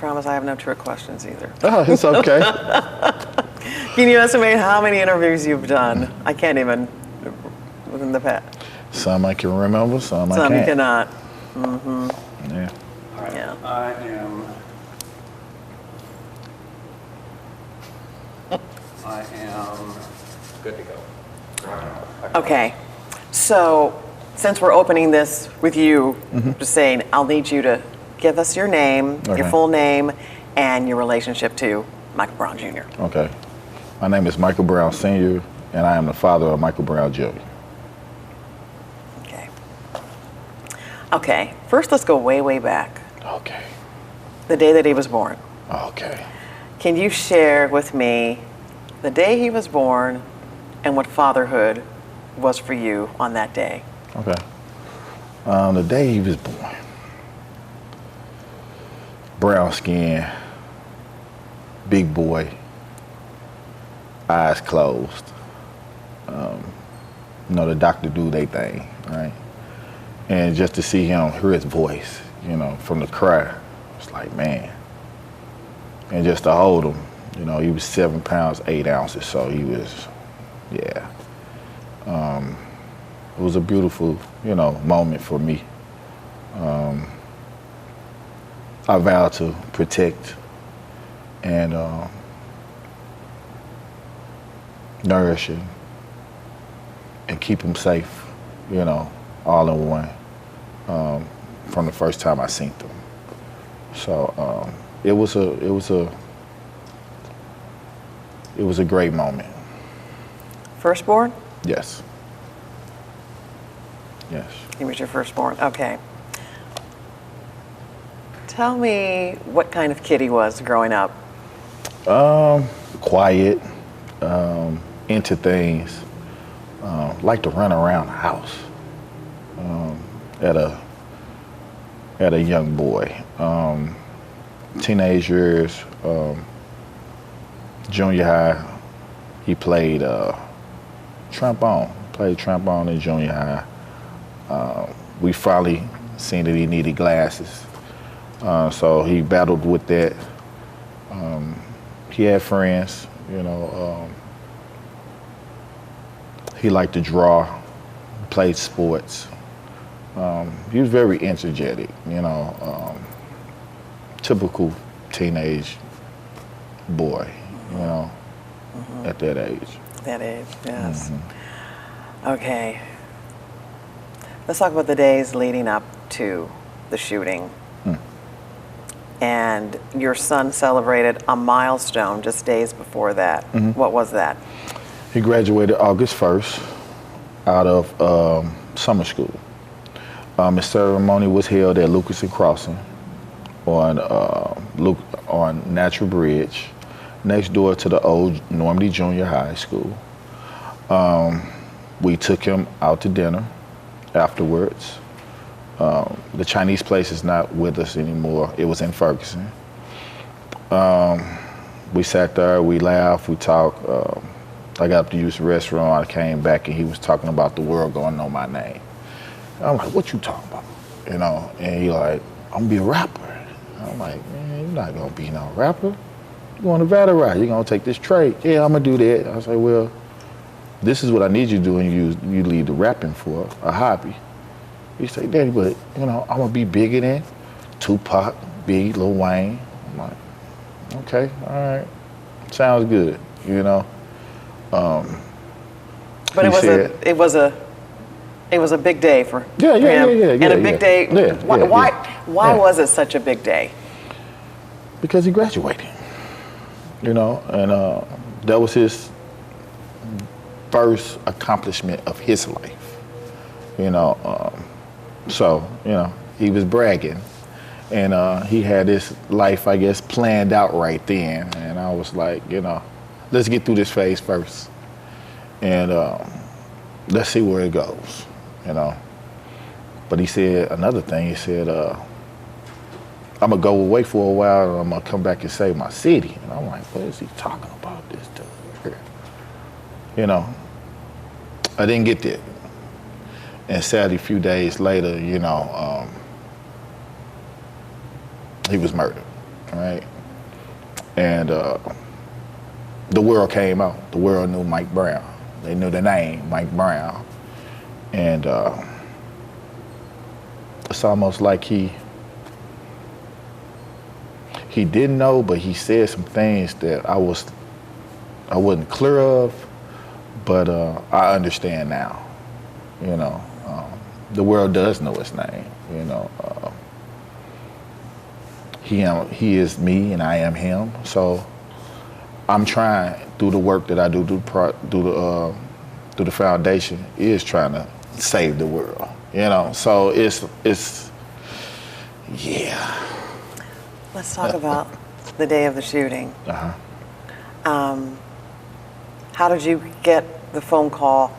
promise I have no trick questions either. Oh, it's okay. Can you estimate how many interviews you've done? I can't even, within the past. Some I can remember, some I Some can't. you cannot. Mm-hmm. Yeah. All right. Yeah. I am good to go. Okay. So, since we're opening this with you, just saying, I'll need you to give us your name, your Okay. full name, and your relationship to Michael Brown Jr. Okay. My name is Michael Brown Sr., and I am the father of Michael Brown Jr. Okay. Okay. First, let's go way, way back. Okay. The day that he was born. Okay. Can you share with me the day he was born and what fatherhood was for you on that day? Okay. The day he was born. Brown skin, big boy, eyes closed. You know, the doctor do their thing, right? And just to see him, hear his voice, you know, from the cry, it's like, man. And just to hold him, you know, he was 7 pounds, 8 ounces, so he was, yeah. It was a beautiful, you know, moment for me. I vowed to protect and nourish him and keep him safe, you know, all in one, from the first time I seen them. So it was a great moment. Firstborn? Yes. Yes. He was your firstborn. Okay. Tell me what kind of kid he was growing up. Quiet, into things, like to run around the house at a young boy. Teenage years, junior high, he played trombone in junior high. We finally seen that he needed glasses. So he battled with that. He had friends, you know. He liked to draw, played sports. He was very energetic, you know, typical teenage boy, you know, at that age. That age, yes. Okay. Let's talk about the days leading up to the shooting. And your son celebrated a milestone just days before that. What was that? He graduated August 1st out of summer school. His ceremony was held at Lucas and Crossing on Natural Bridge, next door to the old Normandy Junior High School. We took him out to dinner afterwards. The Chinese place is not with us anymore. It was in Ferguson. We sat there, we laughed, we talked. I got up to use the restroom, I came back and he was talking about the world going to know my name. I'm like, what you talking about? You know, and he like, I'm gonna be a rapper. I'm like, man, you're not gonna be no rapper. You're going to battle rap, you're gonna take this trade. Yeah, I'm gonna do that. I was like, well, this is what I need you to do, and you leave the rapping for a hobby. He said, Daddy, but you know, I'm gonna be bigger than Tupac, Big, Lil Wayne. I'm like, okay, all right, sounds good, you know. But it was a big day for him. Yeah, and a big day. Why was it such a big day? Because he graduated, you know, and that was his first accomplishment of his life, you know. So, you know, he was bragging, and he had his life, I guess, planned out right then. And I was like, you know, let's get through this phase first, and let's see where it goes, you know. But he said another thing. He said, I'm gonna go away for a while, and I'm gonna come back and save my city. And I'm like, what is he talking about, this dude? You know, I didn't get that. And sadly, a few days later, you know, he was murdered. right? And the world came out. The world knew Mike Brown. They knew the name, Mike Brown. And it's almost like he didn't know, but he said some things that I wasn't clear of, but I understand now. You know, the world does know his name. You know, he is me and I am him. So I'm trying through the work that I do through the foundation is trying to save the world. You know, so it's yeah. Let's talk about the day of the shooting. How did you get the phone call?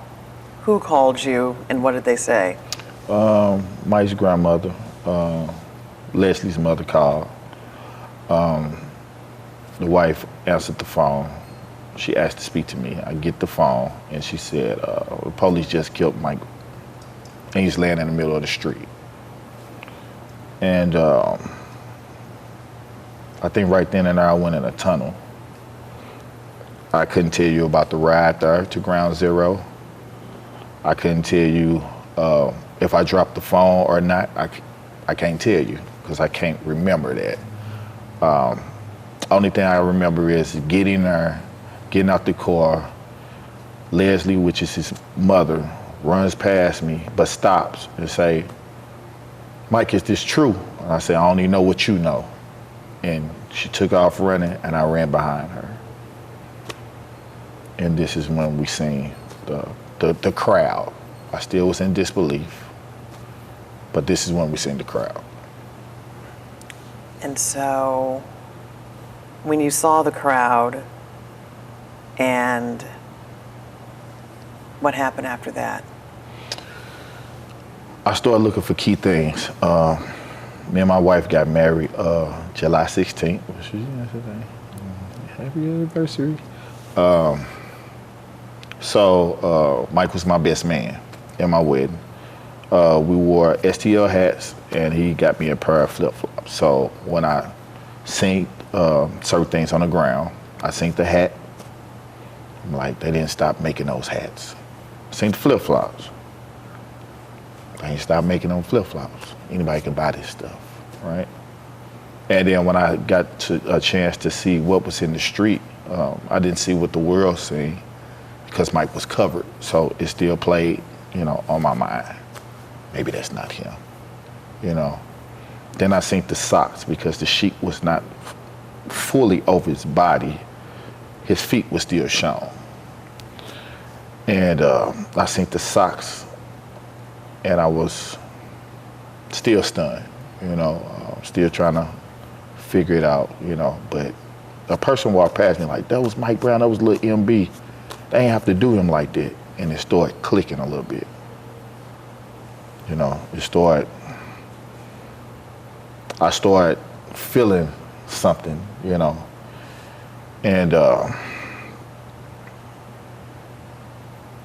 Who called you, and what did they say? Mike's grandmother, Leslie's mother called. The wife answered the phone. She asked to speak to me. I get the phone, and she said, the police just killed Mike, and he's laying in the middle of the street. And I think right then and there I went in a tunnel. I couldn't tell you about the ride there to Ground Zero. I couldn't tell you if I dropped the phone or not. I can't tell you because I can't remember that. Only thing I remember is getting there, getting out the car. Leslie, which is his mother, runs past me but stops and say, "Mike, is this true?" And I said, "I only know what you know." And she took off running, and I ran behind her. And this is when we seen the crowd. I still was in disbelief, but this is when we seen the crowd. And so when you saw the crowd, and what happened after that? I started looking for key things. Me and my wife got married July 16th, which is yesterday. Happy anniversary. So Mike was my best man in my wedding. We wore STL hats, and he got me a pair of flip-flops. So when I seen certain things on the ground, I seen the hat. I'm like, they didn't stop making those hats. I seen the flip-flops. They ain't stop making them flip-flops. Anybody can buy this stuff, right? And then when I got a chance to see what was in the street, I didn't see what the world seen because Mike was covered. So it still played, on my mind. Maybe that's not him, Then I seen the socks because the sheet was not fully over his body. His feet were still shown. And I seen the socks, and I was still stunned, still trying to figure it out, But a person walked past me like, that was Mike Brown, that was little MB. They ain't have to do him like that. And it started clicking a little bit. I started feeling something, And I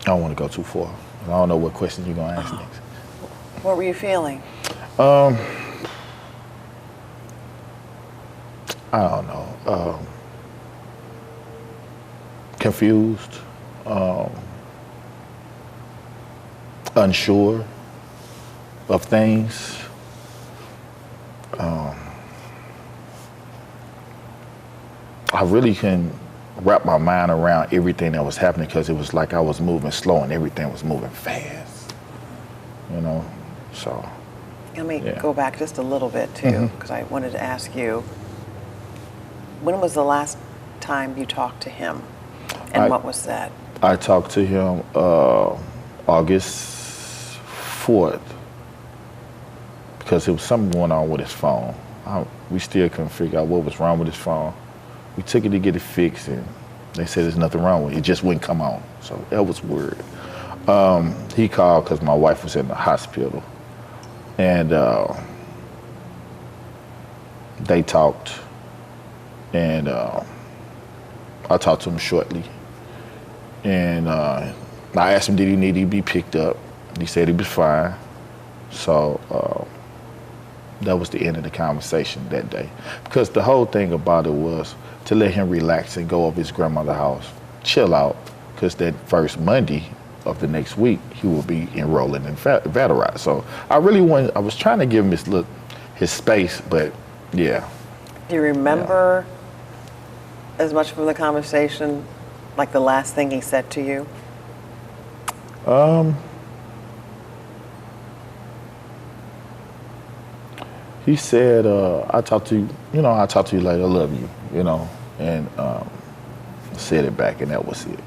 don't want to go too far. I don't know what questions you're going to ask next. What were you feeling? I don't know. Confused, unsure of things. I really couldn't wrap my mind around everything that was happening because it was like I was moving slow and everything was moving fast, so. Let me go back just a little bit too, because I wanted to ask you, when was the last time you talked to him, and what was said? I talked to him August 4th because there was something going on with his phone. We still couldn't figure out what was wrong with his phone. We took it to get it fixed, and they said there's nothing wrong with it. It just wouldn't come on, so that was weird. He called because my wife was in the hospital, and they talked, and I talked to him shortly, and I asked him, did he need to be picked up? He said he was fine, so that was the end of the conversation that day. Because the whole thing about it was to let him relax and go over his grandmother's house, chill out, because that first Monday of the next week, he will be enrolling in Veterans. So I was trying to give him his space, but yeah. Do you remember as much from the conversation, like the last thing he said to you? He said, I'll talk to you later, I love you, and said it back, and that was it.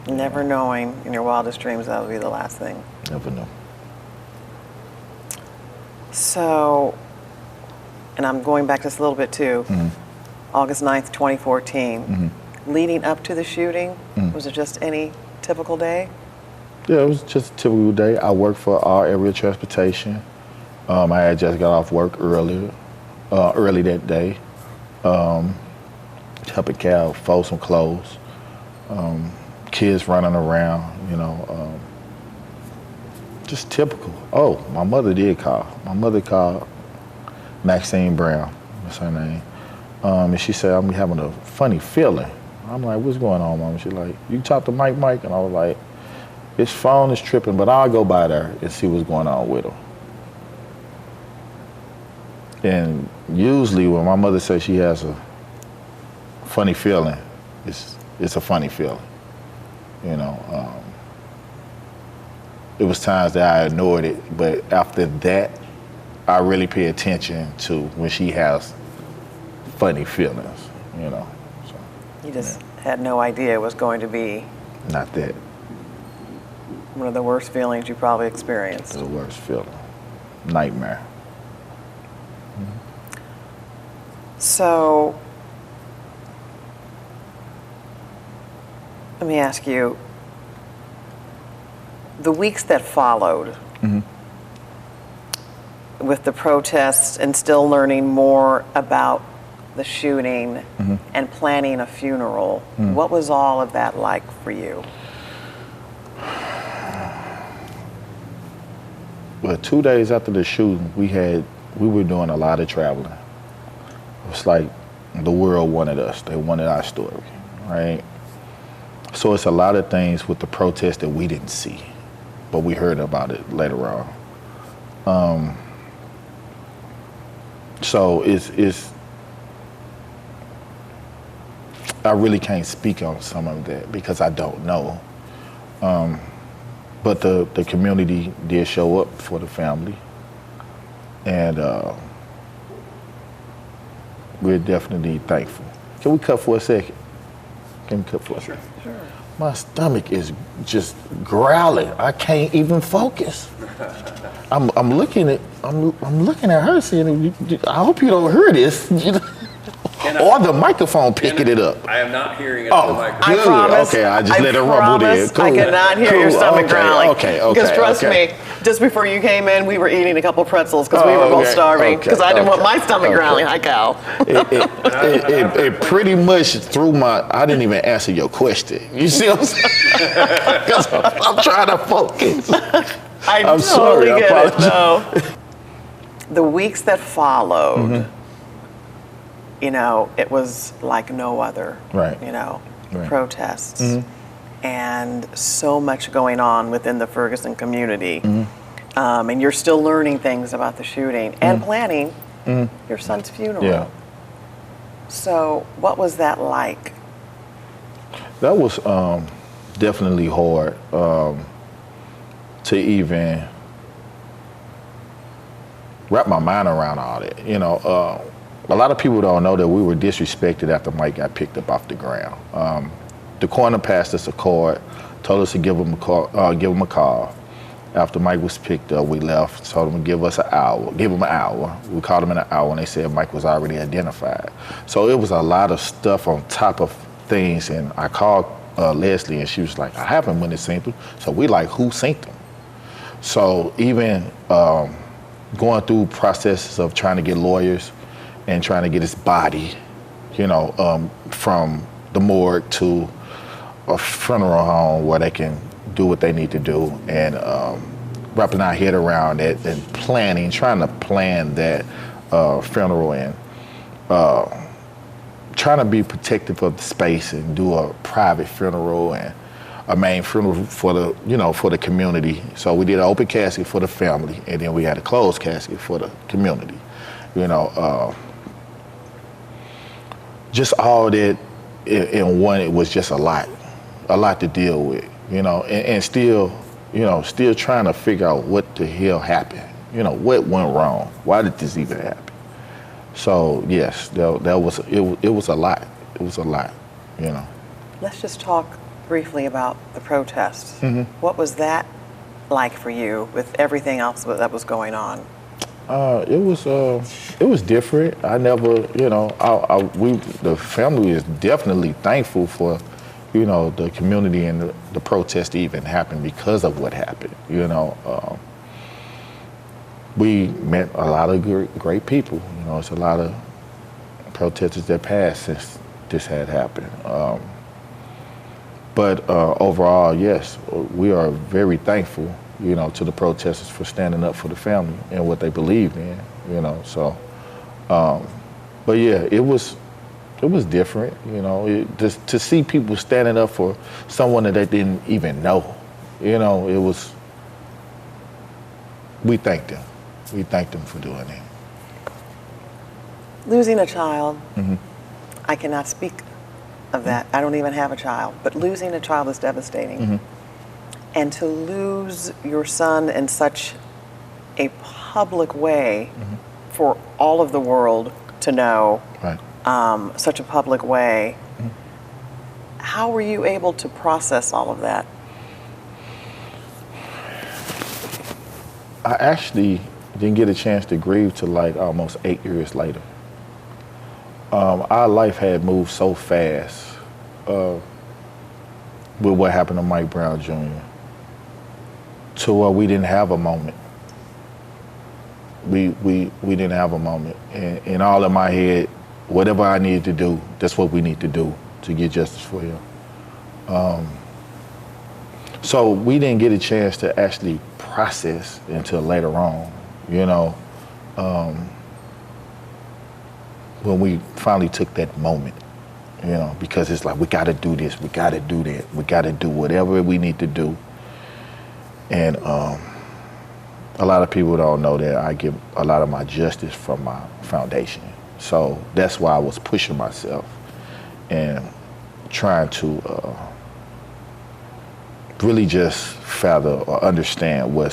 Never knowing in your wildest dreams that would be the last thing. Never know. So, and I'm going back just a little bit too, August 9th, 2014, leading up to the shooting, was it just any typical day? Yeah, it was just a typical day. I worked for our area transportation. I had just got off work early that day, helping Cal fold some clothes, kids running around, just typical. Oh, my mother did call. My mother called Maxine Brown, that's her name, and she said, I'm having a funny feeling. I'm like, what's going on, Mom? She's like, you talk to Mike? And I was like, his phone is tripping, but I'll go by there and see what's going on with him. And usually when my mother says she has a funny feeling, it's a funny feeling. It was times that I ignored it, but after that, I really pay attention to when she has funny feelings, So, You just had no idea it was going to be not that. one of the worst feelings you probably experienced. The worst feeling. Nightmare. So, let me ask you, the weeks that followed, with the protests and still learning more about the shooting and planning a funeral, what was all of that like for you? Well, 2 days after the shooting, we were doing a lot of traveling. It was like the world wanted us. They wanted our story, right? So it's a lot of things with the protest that we didn't see, but we heard about it later on. So it's I really can't speak on some of that because I don't know. But the community did show up for the family, and we're definitely thankful. Can we cut for a second? Can we cut for a second? Sure. My stomach is just growling. I can't even focus. I'm looking at her saying, I hope you don't hear this. Or the microphone picking it up. I am not hearing it on the microphone. Good. I promise. Okay, I just let it rumble there. Cool. I cannot hear your stomach growling. Okay. Because trust me, just before you came in, we were eating a couple pretzels because we were both starving. Because I didn't want my stomach growling like Al. It pretty much threw I didn't even answer your question. You see what I'm saying? Because I'm trying to focus. I'm totally sorry, I get it. apologize. No. The weeks that followed, it was like no other. Right. Right. Protests. And so much going on within the Ferguson community. And you're still learning things about the shooting and planning your son's funeral. Yeah. So what was that like? That was definitely hard to even wrap my mind around all that. A lot of people don't know that we were disrespected after Mike got picked up off the ground. The coroner passed us a card, told us to give him a call. After Mike was picked up, we left, told him to give him an hour. We called him in an hour, and they said Mike was already identified. So it was a lot of stuff on top of things, and I called Leslie, and she was like, I haven't went and seen them. So we like, who seen them? So even going through processes of trying to get lawyers and trying to get his body, from the morgue to a funeral home where they can do what they need to do and wrapping our head around it and trying to plan that funeral and trying to be protective of the space and do a private funeral and a main funeral for the community. So we did an open casket for the family, and then we had a closed casket for the community. Just all that in one, it was just a lot to deal with, and still trying to figure out what the hell happened, what went wrong, why did this even happen? So yes, it was a lot. It was a lot, Let's just talk briefly about the protests. Mm-hmm. What was that like for you with everything else that was going on? It was different. I never, the family is definitely thankful for, the community and the protest even happened because of what happened. We met a lot of great people. It's a lot of protesters that passed since this had happened. But overall, yes, we are very thankful, to the protesters for standing up for the family and what they believed in, So, but yeah, it was different, just to see people standing up for someone that they didn't even know, it was. We thanked them. We thanked them for doing it. Losing a child, Mm-hmm. I cannot speak of that. I don't even have a child, but losing a child is devastating. Mm-hmm. And to lose your son in such a public way Mm-hmm. for all of the world to know, Right. such a public way, Mm-hmm. how were you able to process all of that? I actually didn't get a chance to grieve till like almost 8 years later. Our life had moved so fast with what happened to Mike Brown Jr. to where we didn't have a moment. We didn't have a moment. And all in my head, whatever I needed to do, that's what we need to do to get justice for him. So we didn't get a chance to actually process until later on, when we finally took that moment, because it's like, we got to do this, we got to do that, we got to do whatever we need to do. And a lot of people don't know that I get a lot of my justice from my foundation. So that's why I was pushing myself and trying to really just fathom or understand what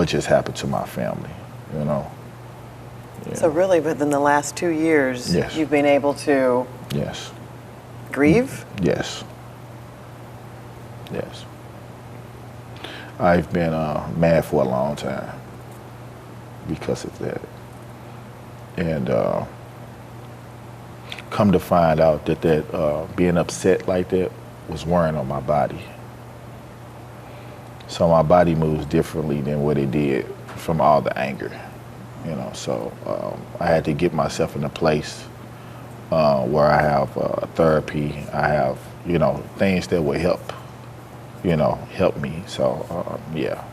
just happened to my family, Yeah. So really, within the last 2 years, Yes. you've been able to Yes. grieve? Yes. Yes. I've been mad for a long time because of that. And come to find out that being upset like that was wearing on my body. So my body moves differently than what it did from all the anger, So I had to get myself in a place where I have therapy. I have, things that would help, help me. So yeah.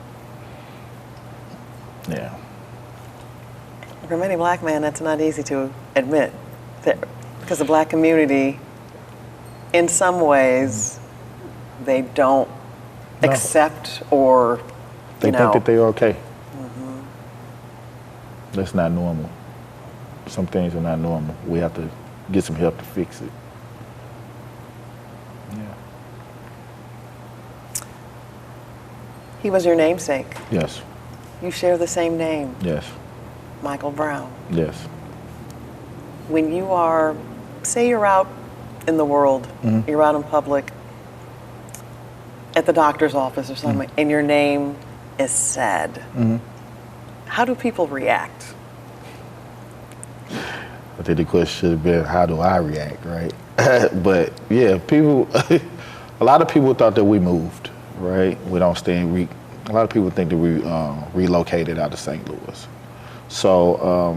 For many black men, that's not easy to admit, because the black community, in some ways, they don't accept or, They think that they're okay. That's not normal. Some things are not normal. We have to get some help to fix it. Yeah. He was your namesake. Yes. You share the same name, Yes. Michael Brown. Yes. When you are, say you're out in the world, Mm-hmm. you're out in public, at the doctor's office or something, and your name is said, Mm-hmm. how do people react? I think the question should have been, how do I react, right? But yeah, people, a lot of people thought that we moved, right? We don't stay in, a lot of people think that we relocated out of St. Louis. So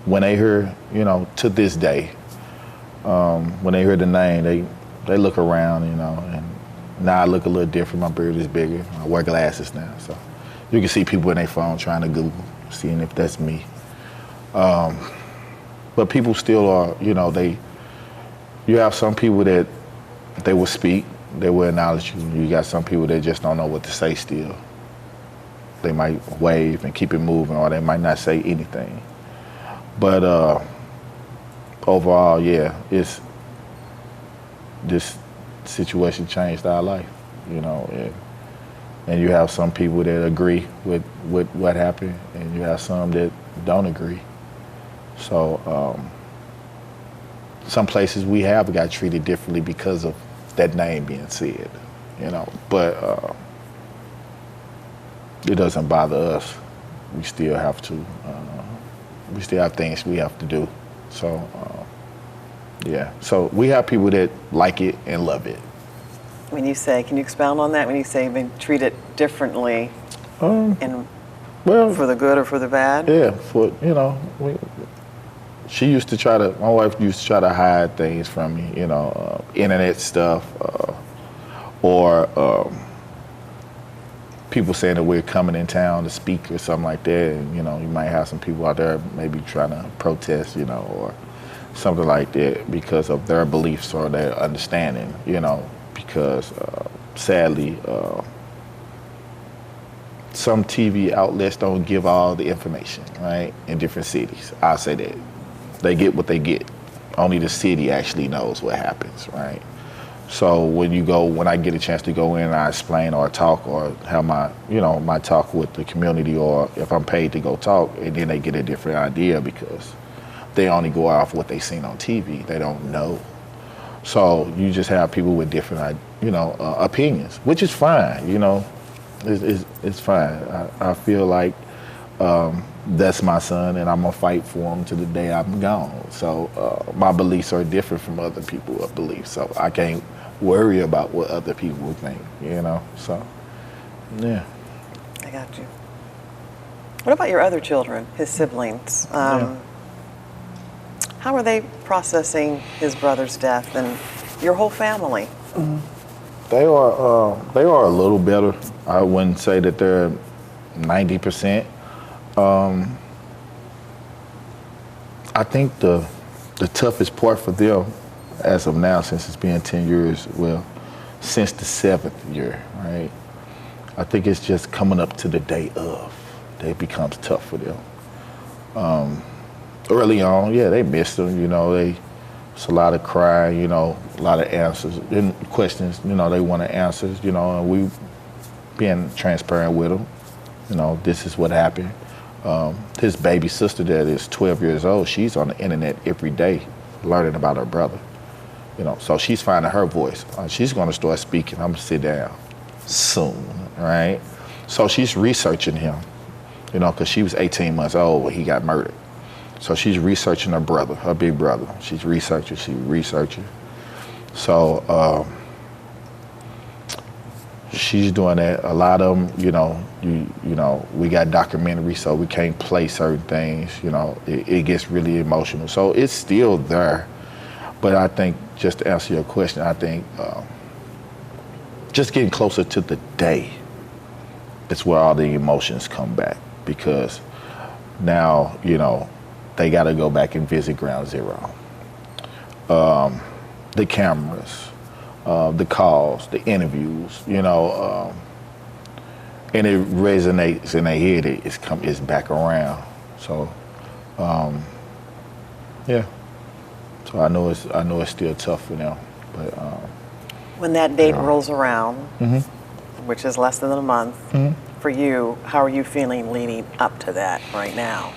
when they hear, to this day, when they hear the name, they look around, and now I look a little different. My beard is bigger. I wear glasses now, so You can see people in their phone trying to Google, seeing if that's me. But people still are, you have some people that they will speak, they will acknowledge you. You got some people that just don't know what to say still. They might wave and keep it moving, or they might not say anything. But overall, yeah, this situation changed our life, and you have some people that agree with what happened, and you have some that don't agree. So some places we have got treated differently because of that name being said, but it doesn't bother us. We still have to, we still have things we have to do. So yeah, so we have people that like it and love it. When you say, can you expound on that? When you say been treated differently, and for the good or for the bad? Yeah, she used to try to, my wife used to try to hide things from me, internet stuff, or people saying that we're coming in town to speak or something like that. And, you might have some people out there maybe trying to protest, or something like that because of their beliefs or their understanding, because sadly, some TV outlets don't give all the information, right, in different cities. I'll say that. They get what they get. Only the city actually knows what happens, right? So when I get a chance to go in and I explain or talk or have my talk with the community, or if I'm paid to go talk, and then they get a different idea because they only go off what they seen on TV. They don't know. So you just have people with different, opinions, which is fine, it's fine. I feel like that's my son, and I'm gonna fight for him to the day I'm gone. So my beliefs are different from other people's beliefs, so I can't worry about what other people think, so yeah. I got you. What about your other children, his siblings? How are they processing his brother's death and your whole family? They are a little better. I wouldn't say that they're 90%. I think the toughest part for them as of now, since it's been 10 years, since the 7th year, right? I think it's just coming up to the day of that it becomes tough for them. Early on, yeah, they missed them, it's a lot of crying, a lot of answers and questions, they want answers, and we being transparent with them. This is what happened. His baby sister that is 12 years old, she's on the internet every day learning about her brother. So she's finding her voice. She's gonna start speaking. I'm gonna sit down soon, right? So she's researching him, because she was 18 months old when he got murdered. So she's researching her brother, her big brother. She's researching. So she's doing that. A lot of them, we got documentaries, so we can't play certain things. It gets really emotional. So it's still there. But I think, just to answer your question, I think just getting closer to the day is where all the emotions come back, because now, they got to go back and visit Ground Zero. The cameras, the calls, the interviews, and it resonates in their head. It's back around. So, yeah. So I know it's still tough for them, but when that date rolls around, which is less than a month, for you, how are you feeling leading up to that right now?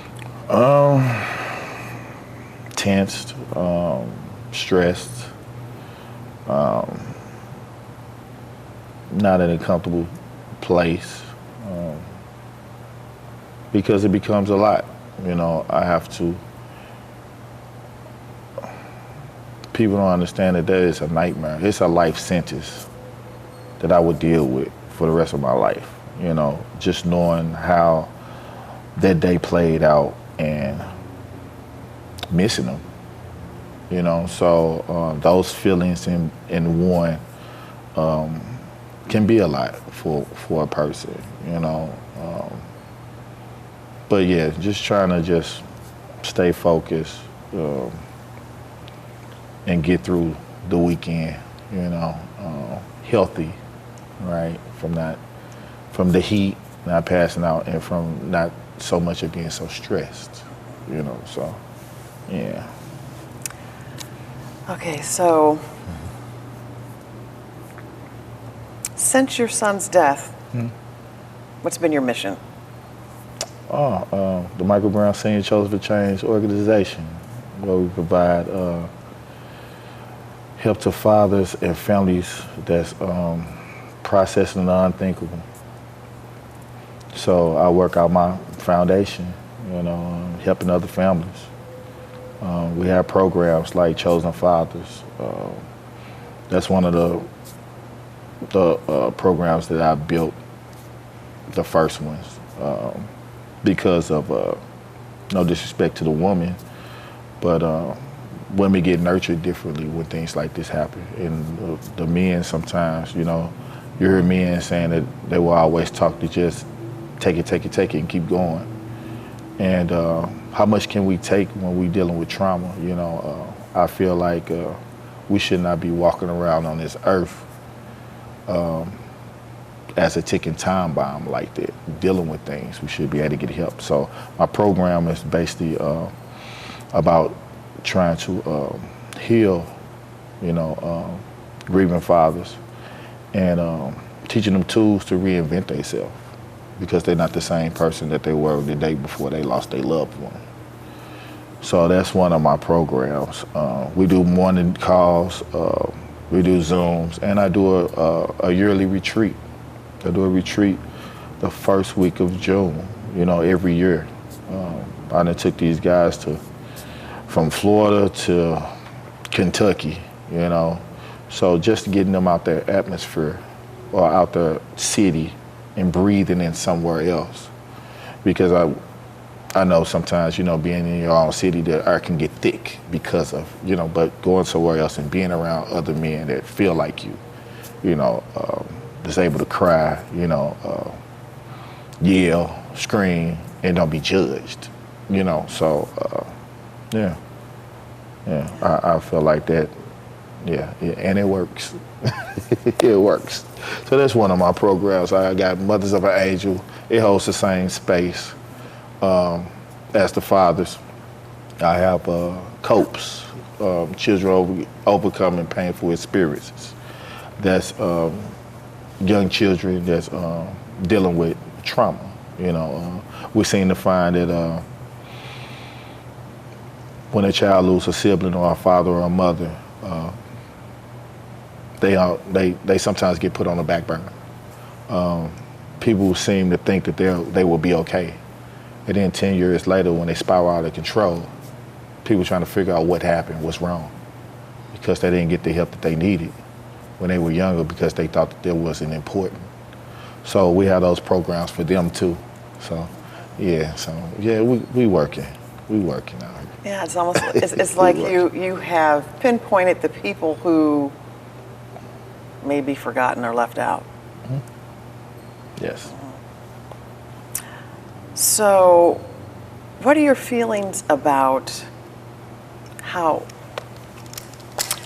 Tensed, stressed, not in a comfortable place, because it becomes a lot. I have to. People don't understand that is a nightmare. It's a life sentence that I would deal with for the rest of my life. Just knowing how that day played out and missing them. So those feelings in one can be a lot for a person. But yeah, just trying to just stay focused and get through the weekend, healthy, right? From the heat, not passing out, and from not so much of being so stressed, so yeah. Okay, so since your son's death, what's been your mission? The Michael Brown Senior Chosen for Change organization, where we provide help to fathers and families that's processing the unthinkable. So I work out my foundation, helping other families. We have programs like Chosen Fathers. That's one of the programs that I built, the first ones, because of no disrespect to the woman, but women get nurtured differently when things like this happen. And the men sometimes, you hear men saying that they will always talk to just take it, and keep going. And how much can we take when we dealing with trauma? I feel like we should not be walking around on this earth as a ticking time bomb like that, dealing with things. We should be able to get help. So my program is basically about trying to heal, grieving fathers, and teaching them tools to reinvent themselves, because they're not the same person that they were the day before they lost their loved one. So that's one of my programs. We do morning calls, we do Zooms, and I do a yearly retreat. I do a retreat the first week of June, every year. I done took these guys from Florida to Kentucky, So just getting them out their atmosphere or out their city and breathing in somewhere else. Because I know sometimes, being in your own city, the air can get thick because of, but going somewhere else and being around other men that feel like you, that's able to cry, yell, scream, and don't be judged, So, yeah, I feel like that, and it works. It works. So that's one of my programs. I got Mothers of an Angel. It holds the same space as the fathers. I have COPES, Children Overcoming Painful Experiences. That's young children that's dealing with trauma. We seem to find that when a child loses a sibling or a father or a mother, they sometimes get put on the back burner. People seem to think that they will be okay. And then 10 years later, when they spiral out of control, people trying to figure out what happened, what's wrong, because they didn't get the help that they needed when they were younger, because they thought that it wasn't important. So we have those programs for them too. So we working out here. Yeah, it's almost, it's like you have pinpointed the people who may be forgotten or left out. Mm-hmm. Yes. So, what are your feelings about how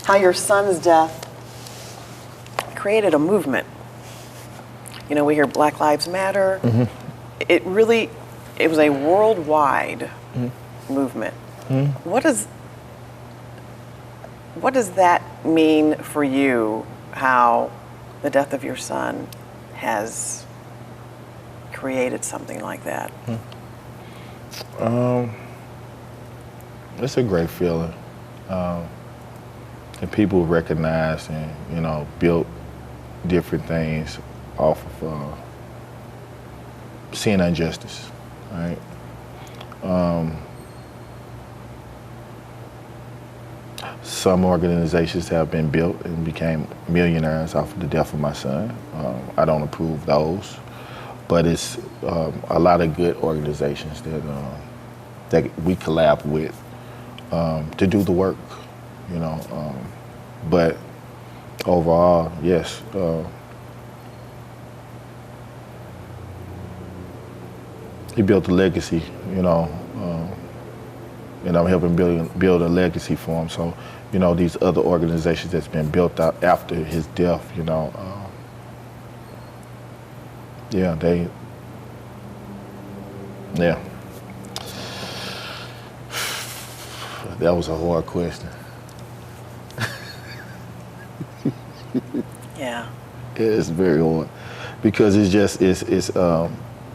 your son's death created a movement? We hear Black Lives Matter. Mm-hmm. It was a worldwide movement. Mm-hmm. What does that mean for you, how the death of your son has created something like that? It's a great feeling. And people recognize and, build different things off of seeing injustice, right? Some organizations have been built and became millionaires off of the death of my son. I don't approve those, but it's a lot of good organizations that we collab with to do the work, but overall, yes, he built a legacy, and I'm helping build a legacy for him. So, these other organizations that's been built out after his death, yeah, that was a hard question. Yeah. It's very hard because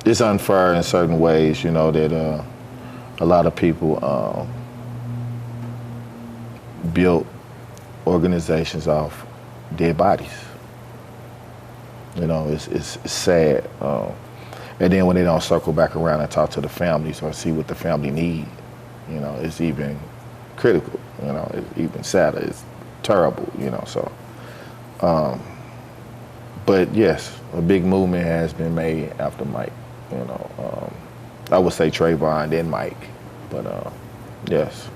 it's unfair in certain ways, that a lot of people built organizations off dead bodies. It's sad. And then when they don't circle back around and talk to the families or see what the family need, it's even critical, it's even sadder. It's terrible, so. But yes, a big movement has been made after Mike, I would say Trayvon, then Mike, but yes.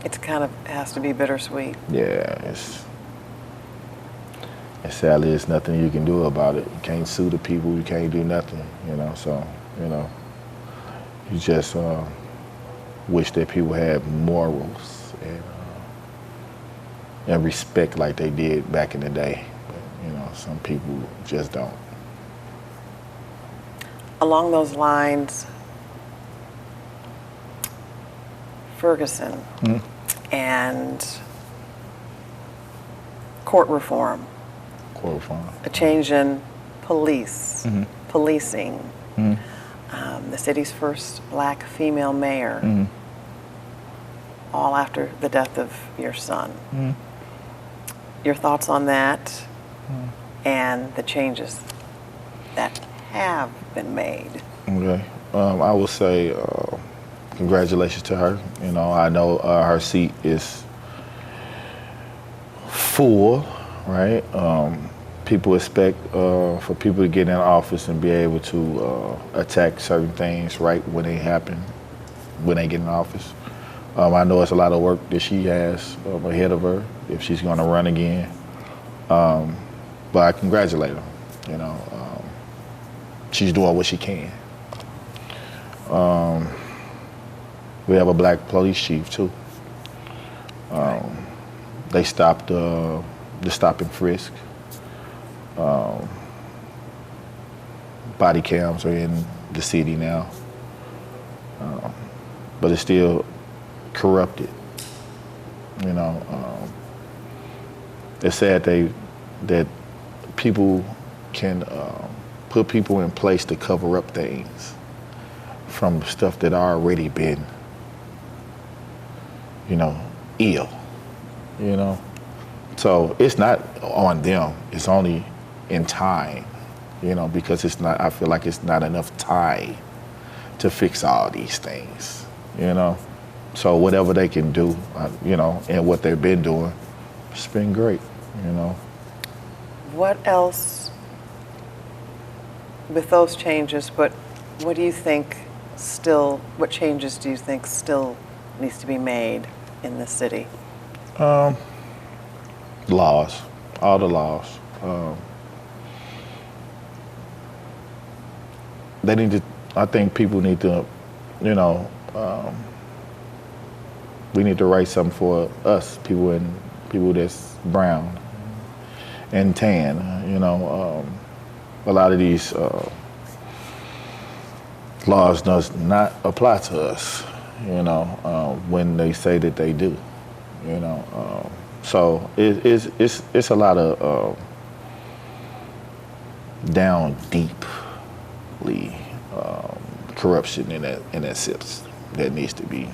It's kind of has to be bittersweet. Yeah, and sadly, there's nothing you can do about it. You can't sue the people, you can't do nothing, so, you just wish that people had morals and respect like they did back in the day. But, some people just don't. Along those lines, Ferguson and court reform. A change in policing. The city's first black female mayor, all after the death of your son. Your thoughts on that and the changes that have been made? Okay. I will say congratulations to her. I know her seat is full, right? People expect for people to get in office and be able to attack certain things right when they happen, when they get in office. I know it's a lot of work that she has ahead of her if she's going to run again. But I congratulate her. She's doing what she can. We have a black police chief too. They stopped the stop and frisk. Body cams are in the city now, but it's still corrupted. It's sad that people can put people in place to cover up things from stuff that already been, ill. So it's not on them. It's only in time, because it's not. I feel like it's not enough time to fix all these things, So whatever they can do, and what they've been doing, it's been great, What else with those changes? What do you think still? What changes do you think still needs to be made in the city? Laws, all the laws. They need to. I think people need to, we need to write something for us, people that's brown and tan. A lot of these laws does not apply to us. When they say that they do. So it's a lot of down deeply corruption in that system that needs to be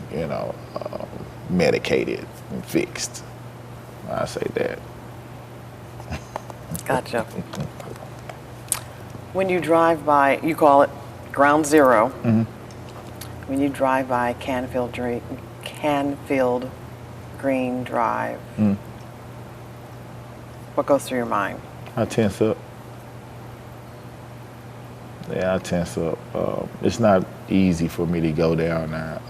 medicated and fixed. I say that. Gotcha. When you drive by, you call it Ground Zero. When you drive by Canfield Green Drive, what goes through your mind? I tense up. Yeah, I tense up. It's not easy for me to go down there.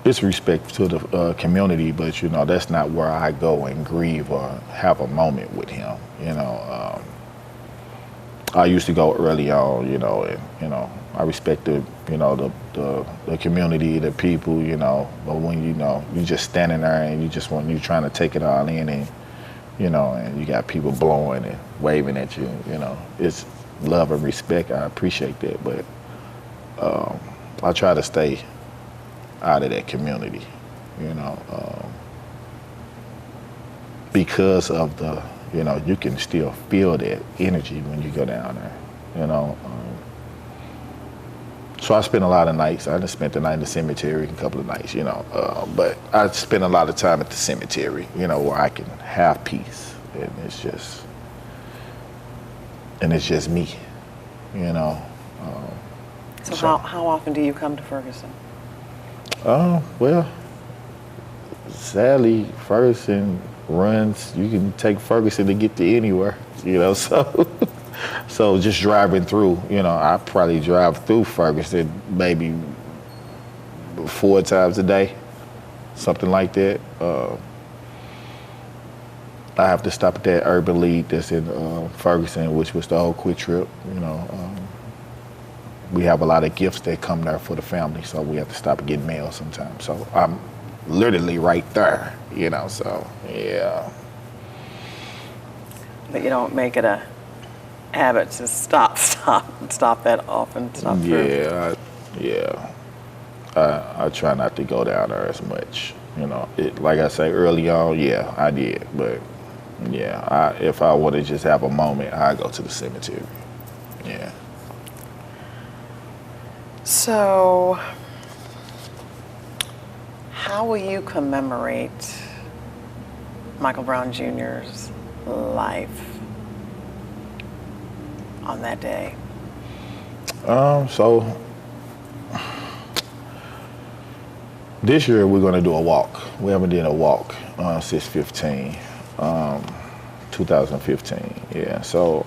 It's respect to the community, but that's not where I go and grieve or have a moment with him. I used to go early on, and I respect the community, the people, but when you just standing there and you trying to take it all in, and and you got people blowing and waving at you, it's love and respect. I appreciate that, but I try to stay out of that community, because of the, you can still feel that energy when you go down there, So I spent a lot of nights. I just spent the night in the cemetery, a couple of nights, but I spent a lot of time at the cemetery, where I can have peace, and it's just me, So how often do you come to Ferguson? Well, sadly, Ferguson runs. You can take Ferguson to get to anywhere, so. So just driving through, I probably drive through Ferguson maybe 4 times a day, something like that. I have to stop at that Urban League that's in Ferguson, which was the old Quick Trip. We have a lot of gifts that come there for the family, so we have to stop and get mail sometimes. So I'm literally right there, so yeah. But you don't make it a habit to stop that often. Stop through. I try not to go down there as much. Like I say early on, yeah, I did, but yeah, if I want to just have a moment, I go to the cemetery. Yeah. So, how will you commemorate Michael Brown Jr.'s life on that day? So this year we're going to do a walk. We haven't done a walk since 2015. Yeah. So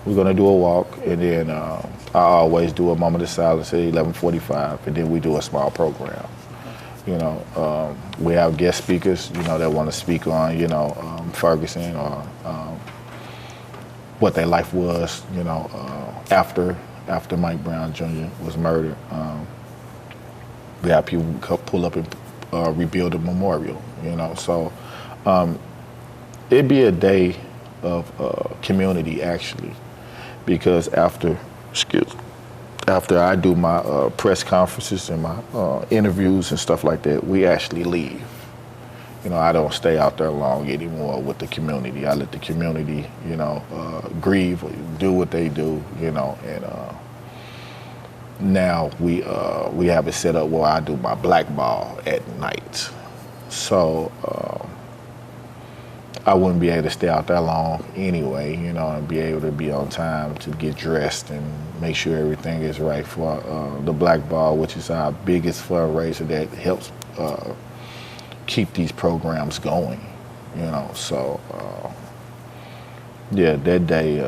we're going to do a walk, and then I always do a moment of silence at 11:45, and then we do a small program. We have guest speakers, that want to speak on, Ferguson or what their life was, after Mike Brown Jr. was murdered. We have people pull up and rebuild a memorial, So it'd be a day of community, actually, because after I do my press conferences and my interviews and stuff like that, we actually leave. I don't stay out there long anymore with the community. I let the community, grieve, do what they do, and now we have it set up where I do my black ball at night. So I wouldn't be able to stay out that long anyway, and be able to be on time to get dressed and make sure everything is right for the black ball, which is our biggest fundraiser that helps keep these programs going, So that day,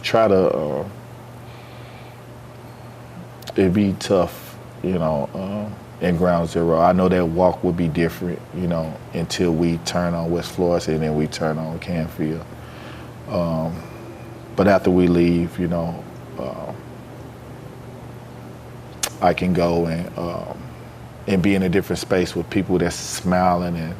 try to. It'd be tough, in Ground Zero. I know that walk would be different, until we turn on West Florida and then we turn on Canfield. But after we leave, I can go and be in a different space with people that's smiling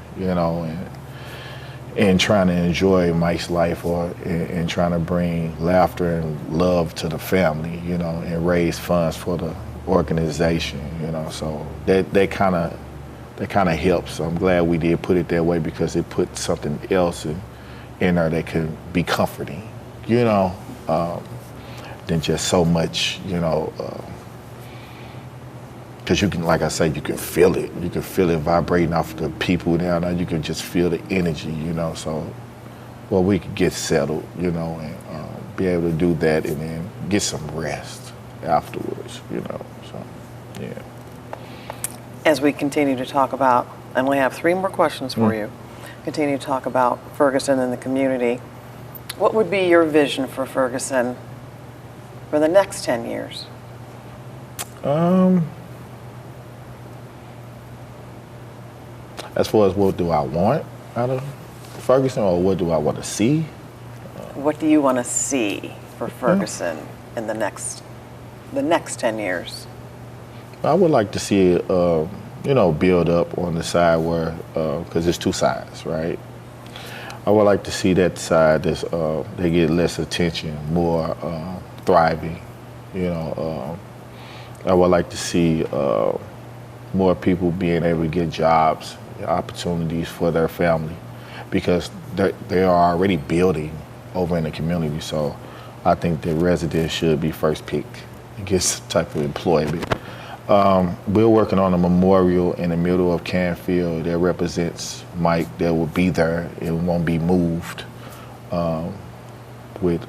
and trying to enjoy Mike's life, and trying to bring laughter and love to the family, and raise funds for the organization, So that kind of helps. So I'm glad we did put it that way, because it put something else in there that could be comforting, than just so much, because you can, like I say, you can feel it. You can feel it vibrating off the people down there. You can just feel the energy, So, we could get settled, and be able to do that, and then get some rest afterwards, So, yeah. As we continue to talk about, and we have 3 more questions for you, continue to talk about Ferguson and the community, what would be your vision for Ferguson for the next 10 years? As far as what do I want out of Ferguson, or what do I want to see? what do you want to see for Ferguson in the next 10 years? I would like to see it, build up on the side where, because there's two sides, right? I would like to see that side that's they get less attention, more thriving. I would like to see more people being able to get jobs, opportunities for their family, because they are already building over in the community. So I think that residents should be first picked and get some type of employment. We're working on a memorial in the middle of Canfield that represents Mike, that will be there. It won't be moved. We're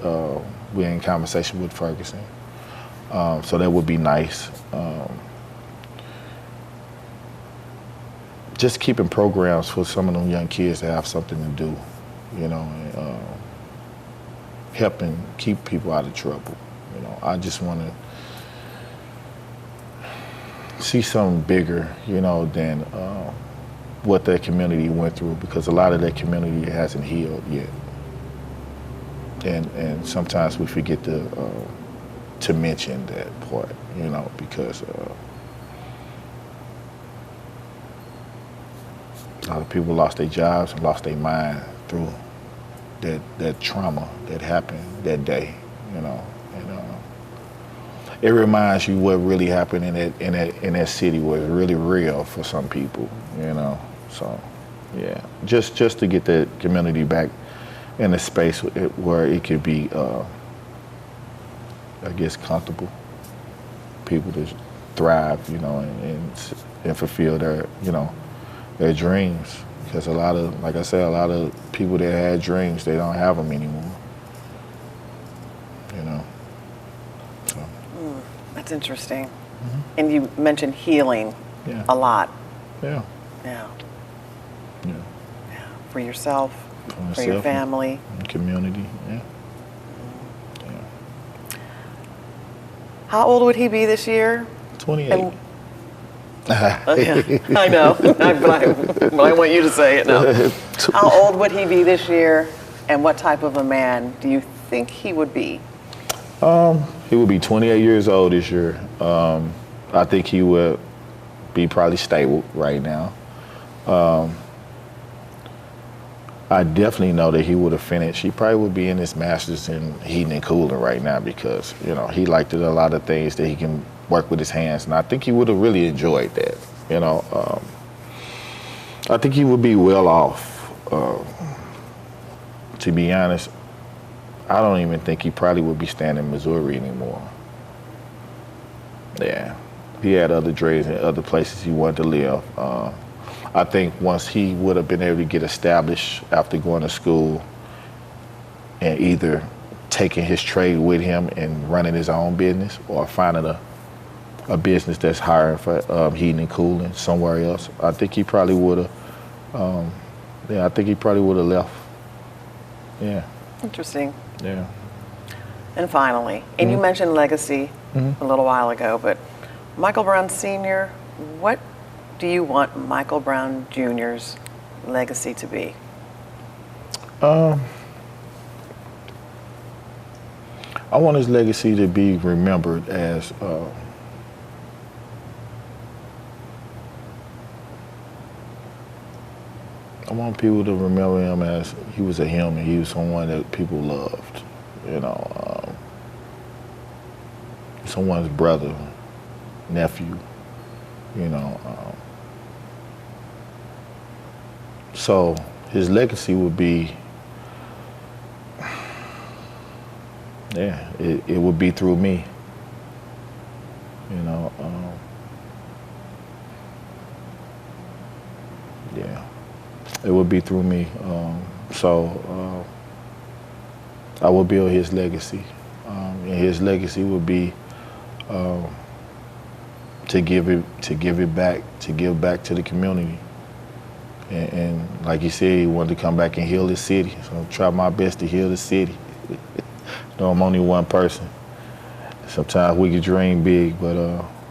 in conversation with Ferguson. So that would be nice. Just keeping programs for some of them young kids to have something to do, and, helping keep people out of trouble. I just want to see something bigger, than what that community went through, because a lot of that community hasn't healed yet. And sometimes we forget to mention that part, because a lot of people lost their jobs and lost their mind through that trauma that happened that day, and it reminds you what really happened in that city was really real for some people, So, yeah, just to get the community back in a space where it could be, comfortable, people to thrive, and fulfill their dreams. Because a lot of people that had dreams, they don't have them anymore. So. That's interesting. Mm-hmm. And you mentioned healing a lot. Yeah. Yeah. Yeah. Yeah. For yourself, for your family. And community, yeah. How old would he be this year? 28. I know, but I want you to say it now. How old would he be this year, and what type of a man do you think he would be? He would be 28 years old this year. I think he would be probably stable right now. I definitely know that he would have finished. He probably would be in his master's in heating and cooling right now, because, he liked a lot of things that he can work with his hands, and I think he would have really enjoyed that. I think he would be well off. To be honest, I don't even think he probably would be staying in Missouri anymore. Yeah, he had other dreams and other places he wanted to live. I think once he would have been able to get established after going to school and either taking his trade with him and running his own business, or finding a business that's hiring for heating and cooling somewhere else, I think he probably would have. I think he probably would have left. Yeah. Interesting. Yeah. And finally, and you mentioned legacy a little while ago, but Michael Brown Sr., what do you want Michael Brown Jr.'s legacy to be? I want his legacy to be remembered as I want people to remember him as he was a human. He was someone that people loved, someone's brother, nephew, So his legacy would be, it would be through me, it would be through me. So I would build his legacy, and his legacy would be to give back to the community. And like you said, he wanted to come back and heal the city. So I'll try my best to heal the city. I'm only one person. Sometimes we can dream big, but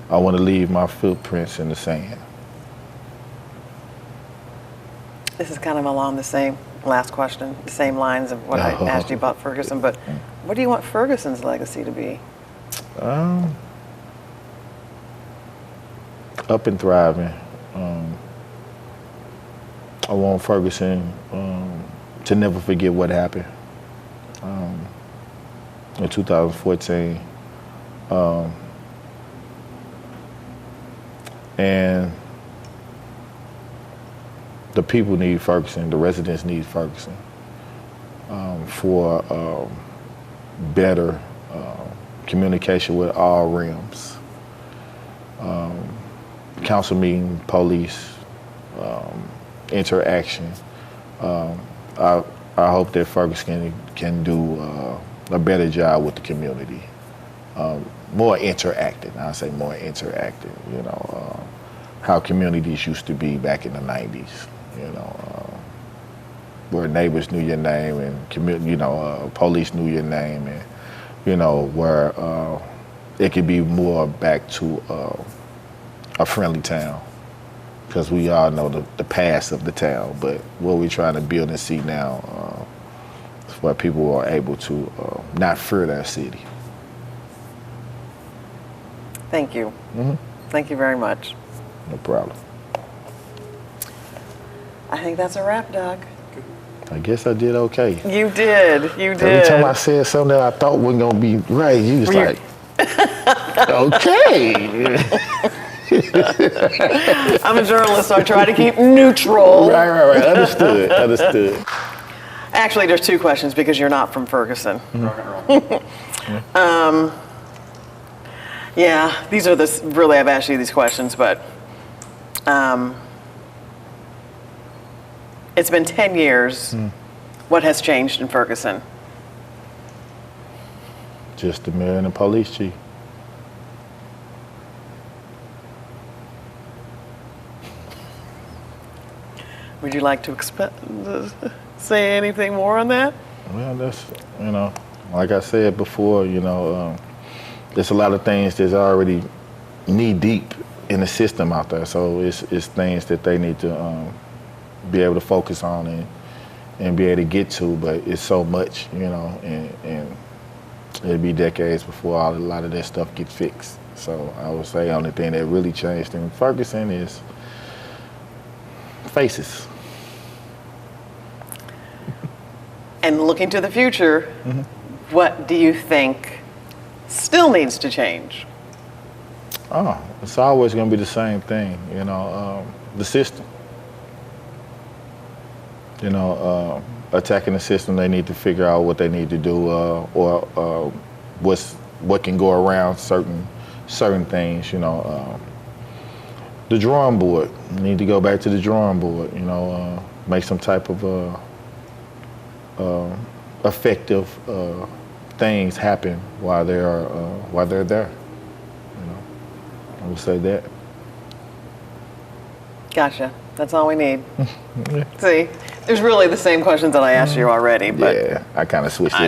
I want to leave my footprints in the sand. This is kind of along the same last question, the same lines of what I asked you about Ferguson, but what do you want Ferguson's legacy to be? Up and thriving. I want Ferguson to never forget what happened in 2014. And the people need Ferguson, the residents need Ferguson for better communication with all realms. Council meeting, police, interaction. I hope that Ferguson can do a better job with the community. More interactive, I'll say more interactive, you know, how communities used to be back in the 90s, you know, where neighbors knew your name and police knew your name, and, you know, where it could be more back to a friendly town, because we all know the past of the town, but what we're trying to build and see now is where people are able to not fear their city. Thank you. Thank you very much. No problem. I think that's a wrap, Doug. I guess I did okay. You did. You did. Every time I said something that I thought wasn't gonna be right, you was like, okay. I'm a journalist, so I try to keep neutral. Right. Understood. Actually, there's two questions because you're not from Ferguson. Yeah, these are really, I've asked you these questions, but it's been 10 years. What has changed in Ferguson? Just the mayor and the police chief. Would you like to say anything more on that? Well, that's, you know, like I said before, you know, there's a lot of things that's already knee deep in the system out there. So it's things that they need to be able to focus on and be able to get to. But it's so much, you know, and it'll be decades before a lot of that stuff gets fixed. So I would say the only thing that really changed in Ferguson is faces. And looking to the future, what do you think still needs to change? Oh, it's always going to be the same thing, you know, the system. You know, attacking the system, they need to figure out what they need to do or what can go around certain things, you know. The drawing board, you need to go back to the drawing board, you know, make some type of effective things happen while they're there. You know, I would say that. Gotcha. That's all we need. See, there's really the same questions that I asked you already, but yeah, I kind of switched it.